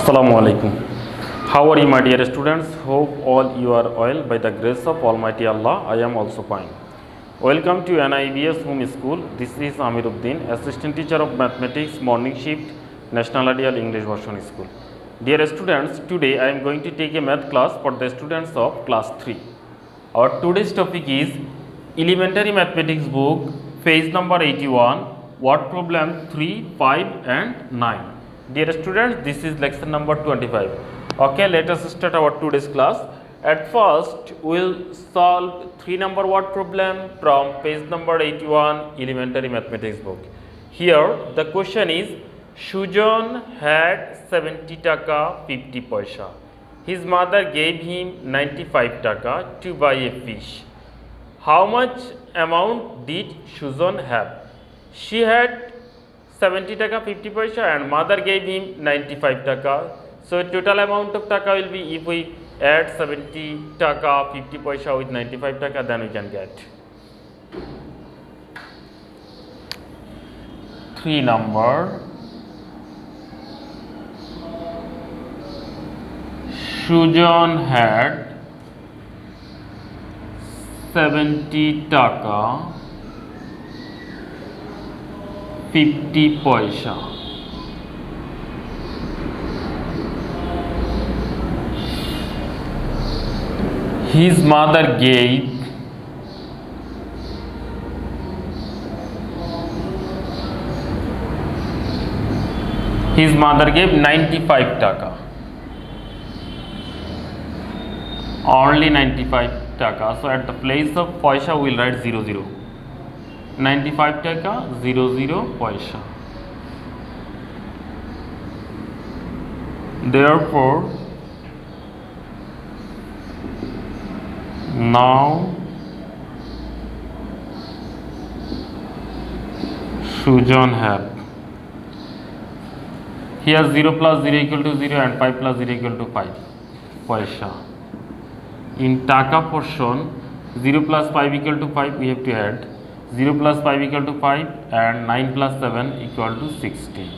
Assalamu alaikum. How are you, my dear students? Hope all you are well by the grace of Almighty Allah. I am also fine. Welcome to NIBS Home School. This is Amiruddin, Assistant Teacher of Mathematics, Morning Shift, National Ideal English Version School. Dear students, today I am going to take a math class for the students of class 3. Our today's topic is Elementary Mathematics book, page number 81, word problem 3, 5 and 9. Dear students, this is lesson number 25. Okay, let us start our today's class. At first, we will solve 3 number word problem from page number 81 Elementary Mathematics book. Here, the question is, Sujan had 70 taka 50 paisa. His mother gave him 95 taka to buy a fish. How much amount did Sujan have? She had 70 taka 50 paisa and mother gave him 95 taka. So total amount of taka will be, if we add 70 taka 50 paisa with 95 taka, then we can get 3 number. Sujan had 70 taka 50 paisa. His mother gave his mother gave 95 taka. Only 95 taka. So at the place of paisa we will write 00. 95 taka 00 paisa. Therefore, now Sujan have, here 0 plus 0 equal to 0 and 5 plus 0 equal to 5 paisa. In taka portion, 0 plus 5 equal to 5 we have to add 0 plus 5 equal to 5 and 9 plus 7 equal to 60.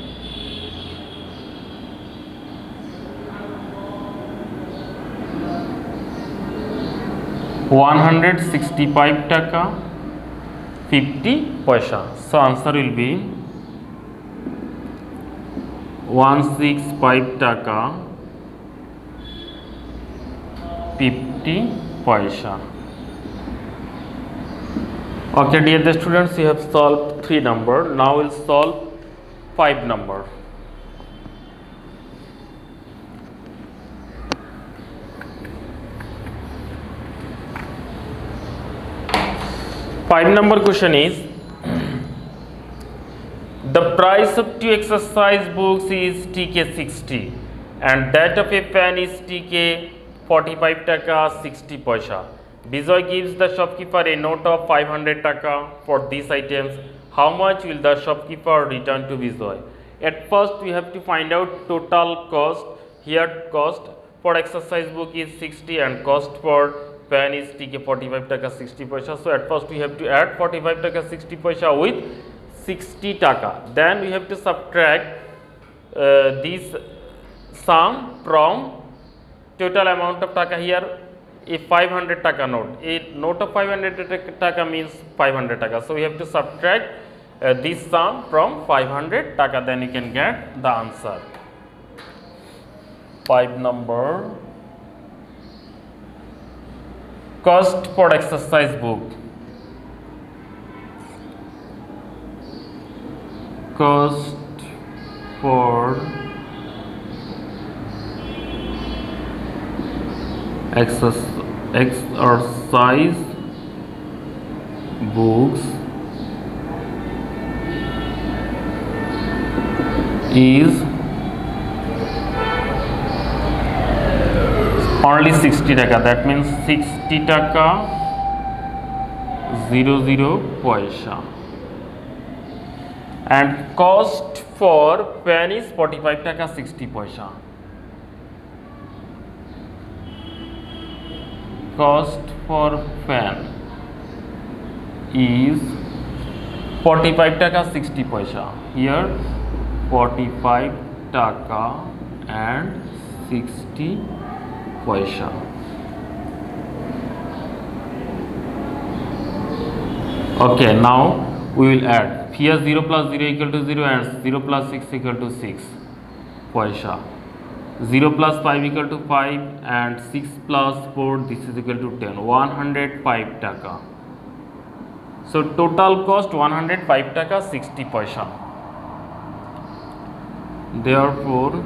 $165 taka 50 paisa. So answer will be 165 taka 50 paisa. Okay, dear students, you have solved 3 number. Now we'll solve 5 number. Five number question is, the price of 2 exercise books is TK 60 and that of a pen is TK 45 taka 60 paisa. Bijoy gives the shopkeeper a note of 500 taka for these items. How much will the shopkeeper return to Bijoy? At first we have to find out total cost. Here cost for exercise book is 60 and cost for pen is TK 45 taka 60 paisa. So at first we have to add 45 taka 60 paisa with 60 taka. Then we have to subtract this sum from total amount of taka. Here a 500 taka note. A note of 500 taka means 500 taka. So we have to subtract this sum from 500 taka. Then you can get the answer. 5 number. Cost for exercise book. Cost for exercise books is only 60 taka. That means 60 taka 00 paisa. And cost for pen is 45 taka 60 paisa. Cost for pen is 45 taka 60 paisa. Here 45 taka and 60 paisa. Okay, now we will add. Here 0 plus 0 equal to 0 and 0 plus 6 equal to 6 paisa. 0 plus 5 equal to 5 and 6 plus 4, this is equal to 10. 105 taka. So total cost 105 taka 60 paisa. Therefore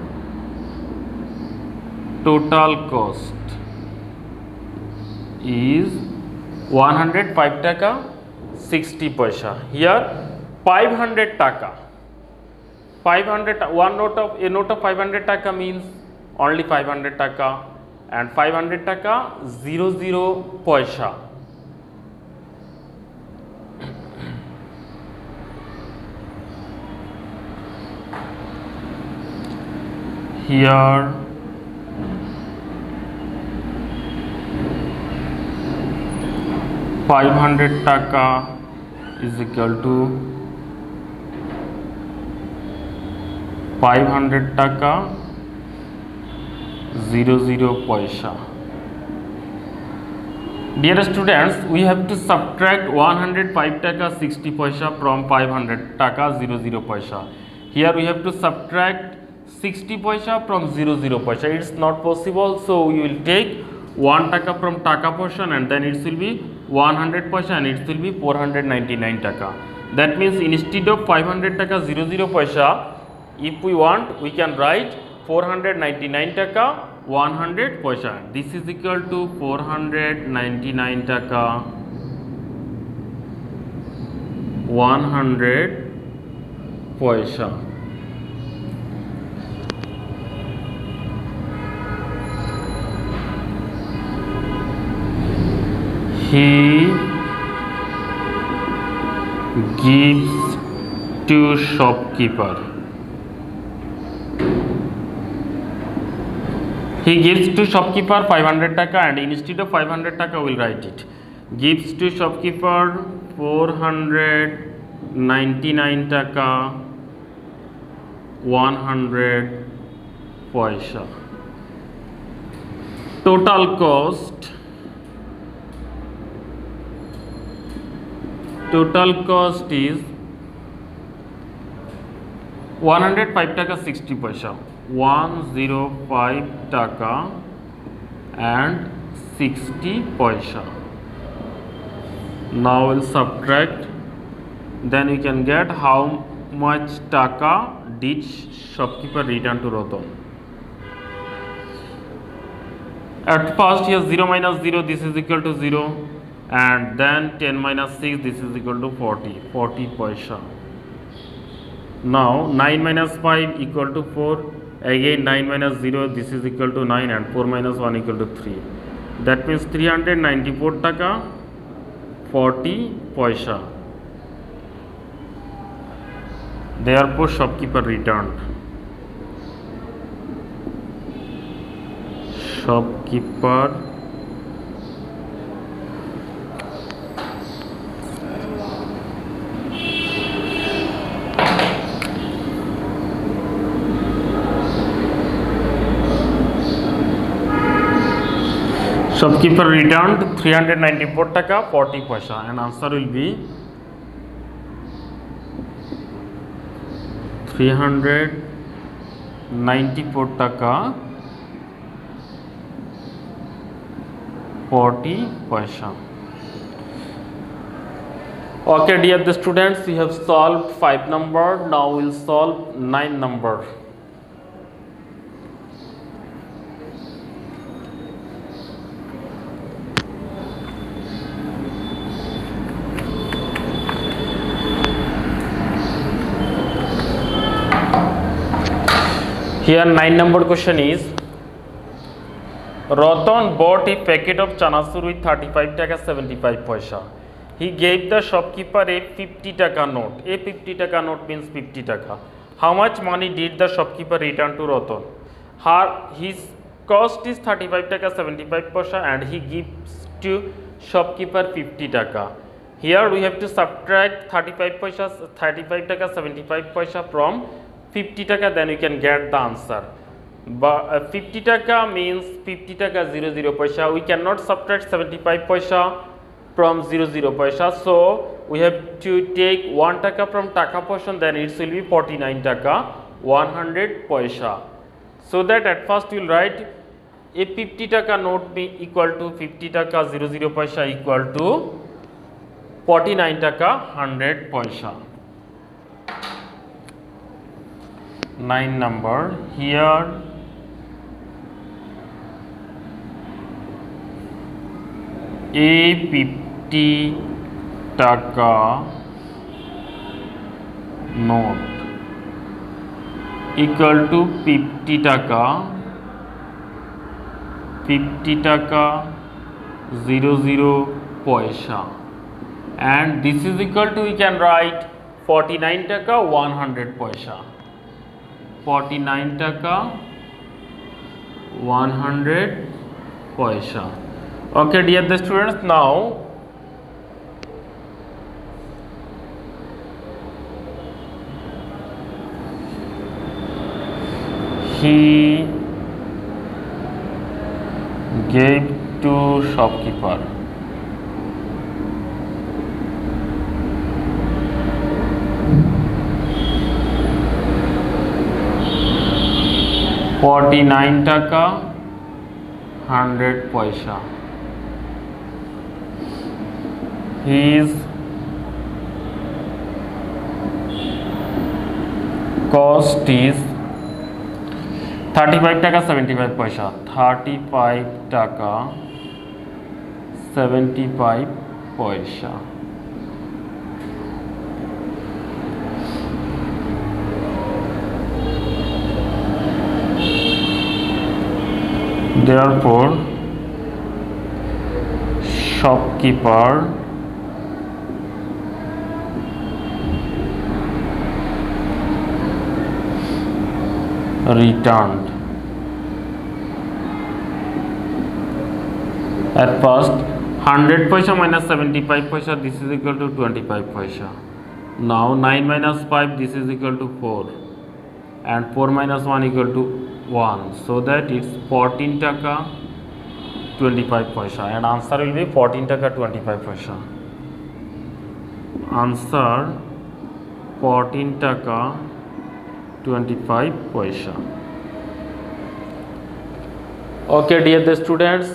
total cost is 105 taka 60 paisa. Here 500 taka. 500, one note of a note of 500 taka means only 500 taka, and 500 taka 00 paisa. Here 500 taka is equal to 500 taka 00 paisa. Dear students, we have to subtract 105 taka 60 paisa from 500 taka 00 paisa. Here we have to subtract 60 paisa from 00 paisa. It's not possible, so we will take 1 taka from taka portion and then it will be 100 paisa and it will be 499 taka. That means instead of 500 taka 00 paisa, if we want, we can write 499 taka 100 paisa. This is equal to 499 taka 100 paisa. He gives to shopkeeper. He gives to shopkeeper 500 taka and instead of 500 taka we will write it. Gives to shopkeeper 499 taka 100 paisa. Total cost is 105 taka 60 paisa. 105 taka and 60 paisa. Now we'll subtract, then we can get how much taka did shopkeeper return to Ratan. At first here 0 minus 0, this is equal to 0, and then 10 minus 6, this is equal to 40 paisa. Now 9 minus 5 equal to 4, again 9 minus 0, this is equal to 9, and 4 minus 1 equal to 3. That means 394 taka 40 paisa. Therefore shopkeeper returned. Shopkeeper returned 394 taka 40 paisa, and answer will be 394 taka 40 paisa. Okay, dear the students, we have solved 5 number. Now we will solve 9 number. Here 9 number question is, Ratan bought a packet of chanasur with 35 taka 75 paisa. He gave the shopkeeper a 50 taka note. A 50 taka note means 50 taka. How much money did the shopkeeper return to Ratan? His cost is 35 taka 75 paisa and he gives to shopkeeper 50 taka. Here we have to subtract 35 taka 75 paisa from 50 taka, then we can get the answer. But 50 taka means 50 taka 00 paisa. We cannot subtract 75 paisa from 00 paisa. So we have to take 1 taka from taka portion, then it will be 49 taka 100 paisa. So that at first we will write a 50 taka note be equal to 50 taka 00 paisa equal to 49 taka 100 paisa. 9 number here. A 50 taka note equal to 50 taka 00 paisa, and this is equal to, we can write 49 taka 100 paisa. 49 taka 100 paisa. Okay, dear the students, now he gave to shopkeeper $49 taka 100 paisa. His cost is 35 taka 75 paisa. 35 taka 75 paisa. Therefore, shopkeeper returned. At first, 100 paisa minus 75 paisa, this is equal to 25 paisa. Now 9 minus 5, this is equal to 4, and 4 minus 1 equal to 1, so that it's 14 taka 25 paisa, and answer will be 14 taka 25 paisa. Answer 14 taka 25 paisa. Okay, dear the students,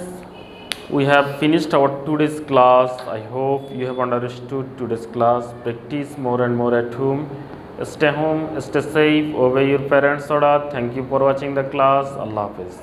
we have finished our today's class. I hope you have understood today's class. Practice more and more at home. Stay home, stay safe, obey your parents' order. Thank you for watching the class. Allah Hafiz.